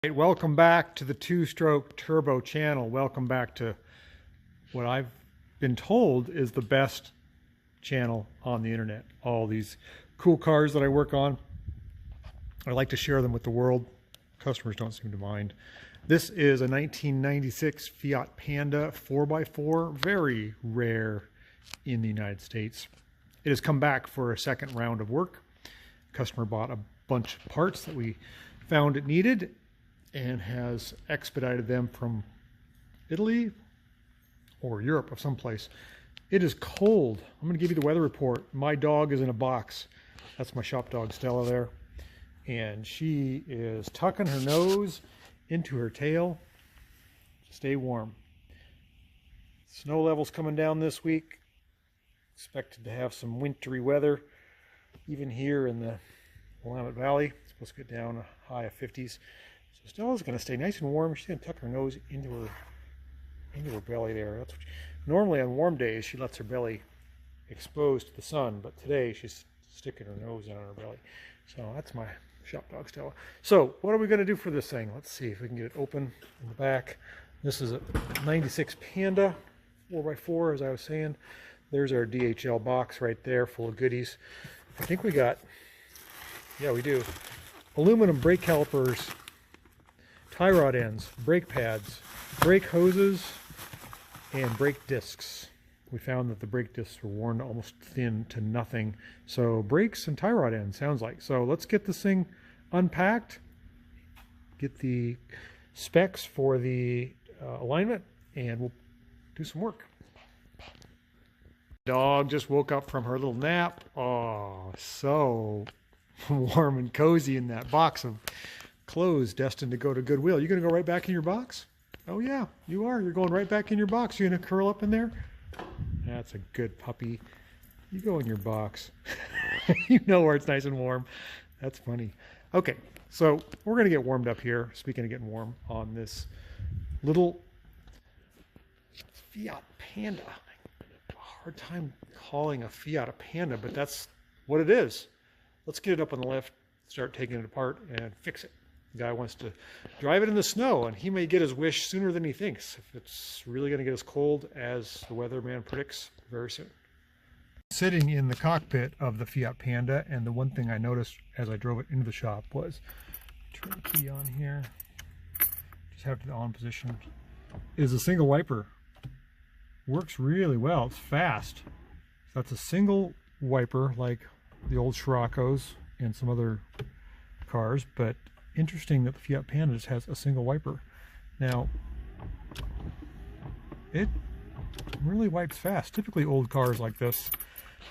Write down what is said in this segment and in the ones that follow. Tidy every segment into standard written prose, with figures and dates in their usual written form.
Hey, welcome back to the two-stroke turbo channel. Welcome back to what I've been told is the best channel on the internet. All these cool cars that I work on, I like to share them with the world. Customers don't seem to mind. This is a 1996 Fiat Panda 4x4, very rare in the United States. It has come back for a second round of work. Customer bought a bunch of parts that we found it needed and has expedited them from Italy or Europe of someplace. It is cold. I'm going to give you the weather report. My dog is in a box. That's my shop dog, Stella, there. And she is tucking her nose into her tail to stay warm. Snow levels coming down this week. Expected to have some wintry weather, even here in the Willamette Valley. It's supposed to get down a high of 50s. So Stella's going to stay nice and warm. She's going to tuck her nose into her belly there. That's what normally on warm days she lets her belly exposed to the sun, but today she's sticking her nose down her belly. So that's my shop dog, Stella. So what are we going to do for this thing? Let's see if we can get it open in the back. This is a 96 Panda 4x4, as I was saying. There's our DHL box right there full of goodies. I think we got, yeah, we do, aluminum brake calipers, tie rod ends, brake pads, brake hoses, and brake discs. We found that the brake discs were worn almost thin to nothing. So brakes and tie rod ends, sounds like. So let's get this thing unpacked, get the specs for the alignment, and we'll do some work. Dog just woke up from her little nap. Oh, so warm and cozy in that box of clothes destined to go to Goodwill. You gonna go right back in your box? Oh yeah, you are. You're going right back in your box. You're gonna curl up in there? That's a good puppy. You go in your box. You know where it's nice and warm. That's funny. Okay, so we're gonna get warmed up here. Speaking of getting warm, on this little Fiat Panda. Hard time calling a Fiat a Panda, but that's what it is. Let's get it up on the lift, start taking it apart and fix it. The guy wants to drive it in the snow, and he may get his wish sooner than he thinks if it's really going to get as cold as the weatherman predicts very soon. Sitting in the cockpit of the Fiat Panda, and the one thing I noticed as I drove it into the shop was, turn the key on here, just have the on position, is a single wiper. Works really well. It's fast. That's a single wiper like the old Scirocco's and some other cars, but interesting that the Fiat Panda just has a single wiper. Now, it really wipes fast. Typically old cars like this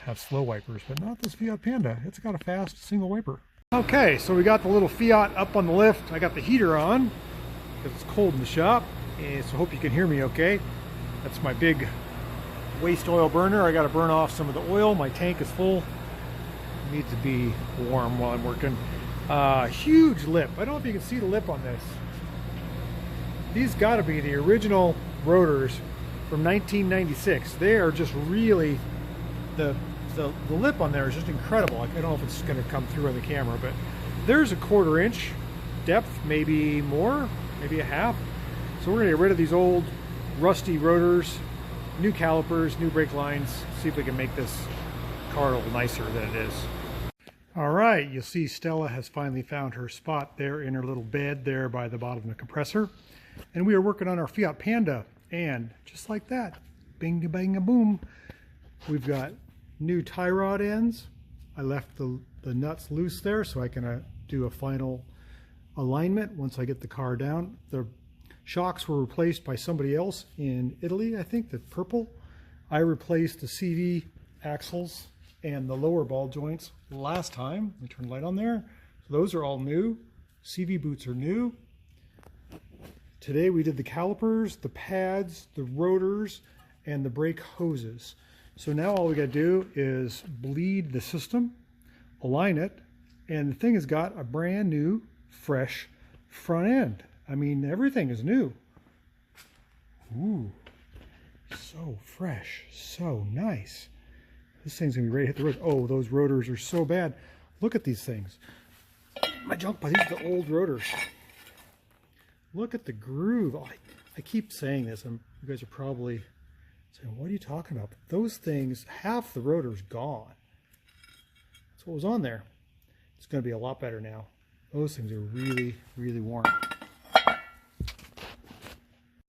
have slow wipers, but not this Fiat Panda. It's got a fast single wiper. Okay, so we got the little Fiat up on the lift. I got the heater on because it's cold in the shop, and so I hope you can hear me okay. That's my big waste oil burner. I got to burn off some of the oil. My tank is full. It needs to be warm while I'm working. Huge lip. I don't know if you can see the lip on this. These got to be the original rotors from 1996. They are just really, the lip on there is just incredible. I don't know if it's going to come through on the camera, but there's a 1/4 inch depth, maybe more, maybe a half. So we're going to get rid of these old rusty rotors, new calipers, new brake lines, see if we can make this car a little nicer than it is. All right, you'll see Stella has finally found her spot there in her little bed there by the bottom of the compressor. And we are working on our Fiat Panda, and just like that, bing bang boom, we've got new tie rod ends. I left the nuts loose there so I can do a final alignment once I get the car down. The shocks were replaced by somebody else in Italy, I think, the purple. I replaced the CV axles and the lower ball joints last time. Let me turn the light on there. So those are all new. CV boots are new. Today we did the calipers, the pads, the rotors, and the brake hoses. So now all we got to do is bleed the system, align it, and the thing has got a brand new, fresh front end. I mean, everything is new. Ooh, so fresh, so nice. This thing's gonna be ready to hit the road. Oh, those rotors are so bad. Look at these things. My junk pile, these are the old rotors. Look at the groove. Oh, I keep saying this, and you guys are probably saying, what are you talking about? Those things, half the rotor's gone. That's what was on there. It's going to be a lot better now. Those things are really, really worn.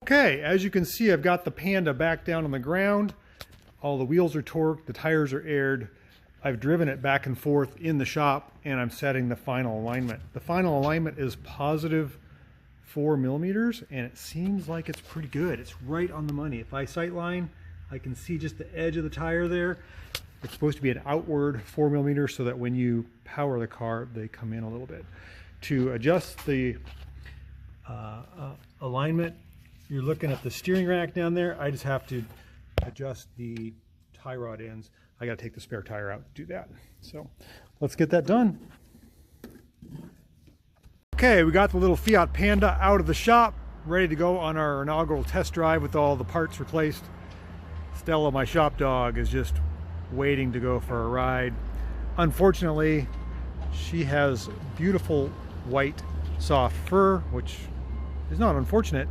Okay, as you can see, I've got the Panda back down on the ground. All the wheels are torqued, the tires are aired. I've driven it back and forth in the shop, and I'm setting the final alignment. The final alignment is positive 4 millimeters, and it seems like it's pretty good. It's right on the money. If I sightline, I can see just the edge of the tire there. It's supposed to be an outward 4 millimeters so that when you power the car, they come in a little bit. To adjust the alignment, you're looking at the steering rack down there. I just have to adjust the tie rod ends. I got to take the spare tire out to do that. So let's get that done. Okay, we got the little Fiat Panda out of the shop, ready to go on our inaugural test drive with all the parts replaced. Stella, my shop dog, is just waiting to go for a ride. Unfortunately, she has beautiful white soft fur, which is not unfortunate,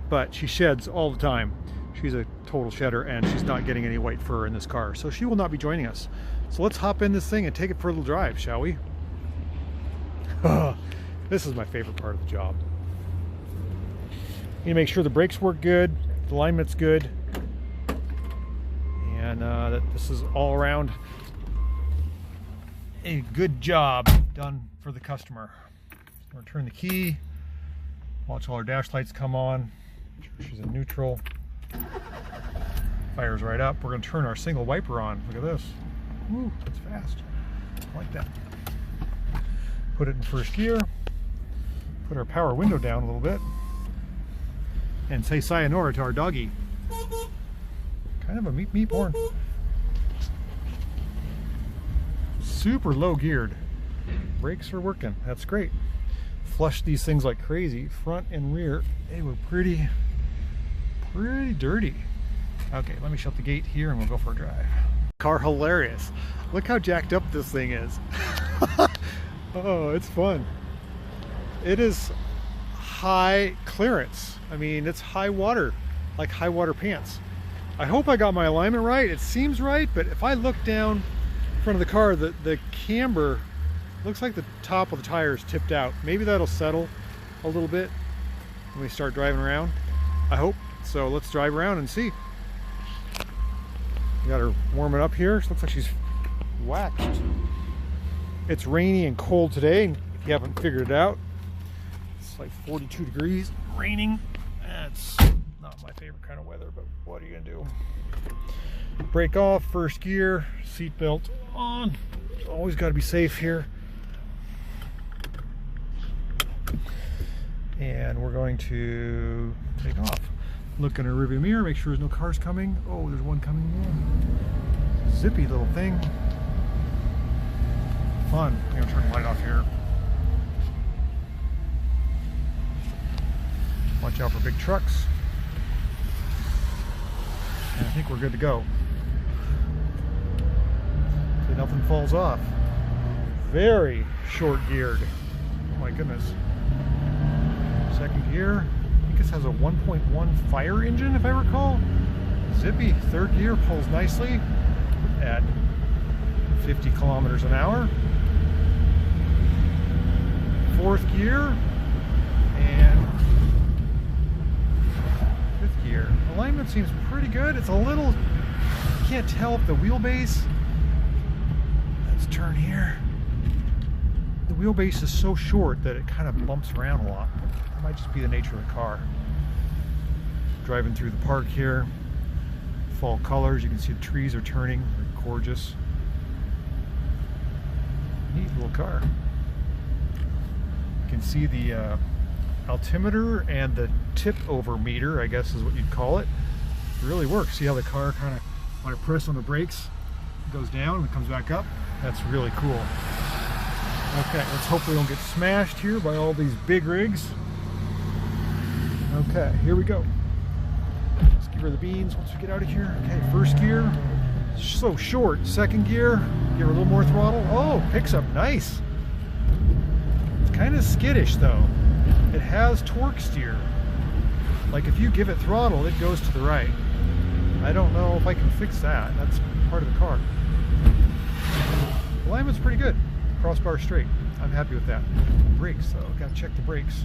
but she sheds all the time. She's a total shedder, and she's not getting any white fur in this car, so she will not be joining us. So let's hop in this thing and take it for a little drive, shall we? This is my favorite part of the job. You need to make sure the brakes work good, the alignment's good, and that this is all around a good job done for the customer. We're going to turn the key, watch all our dash lights come on. She's in neutral. Fires right up. We're going to turn our single wiper on. Look at this. Woo, that's fast. I like that. Put it in first gear. Put our power window down a little bit. And say sayonara to our doggy. Kind of a meep horn. Super low geared. Brakes are working. That's great. Flushed these things like crazy. Front and rear. They were pretty dirty. Okay, let me shut the gate here and we'll go for a drive. Car hilarious. Look how jacked up this thing is. Oh, it's fun. It is high clearance. I mean, it's high water, like high water pants. I hope I got my alignment right. It seems right, but if I look down in front of the car, the camber looks like the top of the tire is tipped out. Maybe that'll settle a little bit when we start driving around. I hope. So let's drive around and see. We got her warming up here. She looks like she's waxed. It's rainy and cold today, if you haven't figured it out. It's like 42 degrees, raining. That's not my favorite kind of weather, but what are you gonna do? Brake off, first gear, seatbelt on. Always gotta be safe here. And we're going to take off. Look in our rearview mirror, make sure there's no cars coming. Oh, there's one coming in. Zippy little thing. Fun. I'm gonna turn the light off here. Watch out for big trucks. And I think we're good to go. So nothing falls off. Very short geared. Oh my goodness. Second gear. I think this has a 1.1 fire engine, if I recall. Zippy. Third gear pulls nicely at 50 kilometers an hour. Fourth gear and fifth gear. Alignment seems pretty good. It's a little, you can't tell if the wheelbase, let's turn here. The wheelbase is so short that it kind of bumps around a lot. It might just be the nature of the car. Driving through the park here. Fall colors, you can see the trees are turning. They're gorgeous. Neat little car. You can see the altimeter and the tip over meter, I guess is what you'd call it. It really works. See how the car kind of, when I press on the brakes, it goes down and it comes back up. That's really cool. Okay, let's hope we don't get smashed here by all these big rigs. Okay, here we go. Let's give her the beans once we get out of here. Okay, first gear, so short. Second gear, give her a little more throttle. Oh, picks up nice. It's kind of skittish though. it has torque steer. Like if you give it throttle, it goes to the right. I don't know if I can fix that. That's part of the car. Alignment's pretty good. Crossbar straight. I'm happy with that. Brakes though, gotta check the brakes.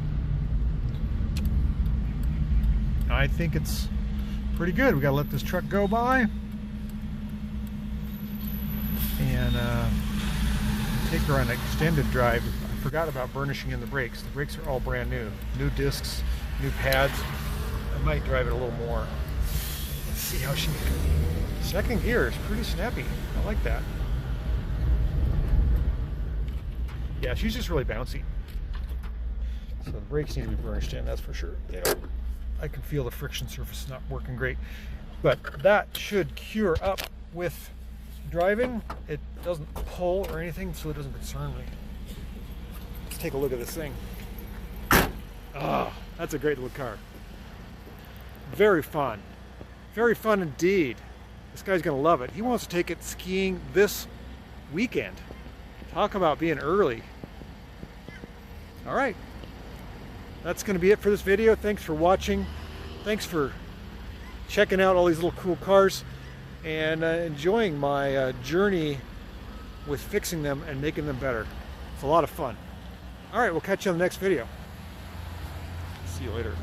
I think it's pretty good. We gotta let this truck go by and take her on an extended drive. I forgot about burnishing in the brakes. The brakes are all brand new. New discs, new pads. I might drive it a little more. Let's see how she... Second gear is pretty snappy. I like that. Yeah, she's just really bouncy. So the brakes need to be burnished in, that's for sure. They don't, I can feel the friction surface not working great. But that should cure up with driving. It doesn't pull or anything, so it doesn't concern me. Let's take a look at this thing. Oh, that's a great little car. Very fun. Very fun indeed. This guy's gonna love it. He wants to take it skiing this weekend. Talk about being early. All right. That's gonna be it for this video. Thanks for watching. Thanks for checking out all these little cool cars and enjoying my journey with fixing them and making them better. It's a lot of fun. All right, we'll catch you on the next video. See you later.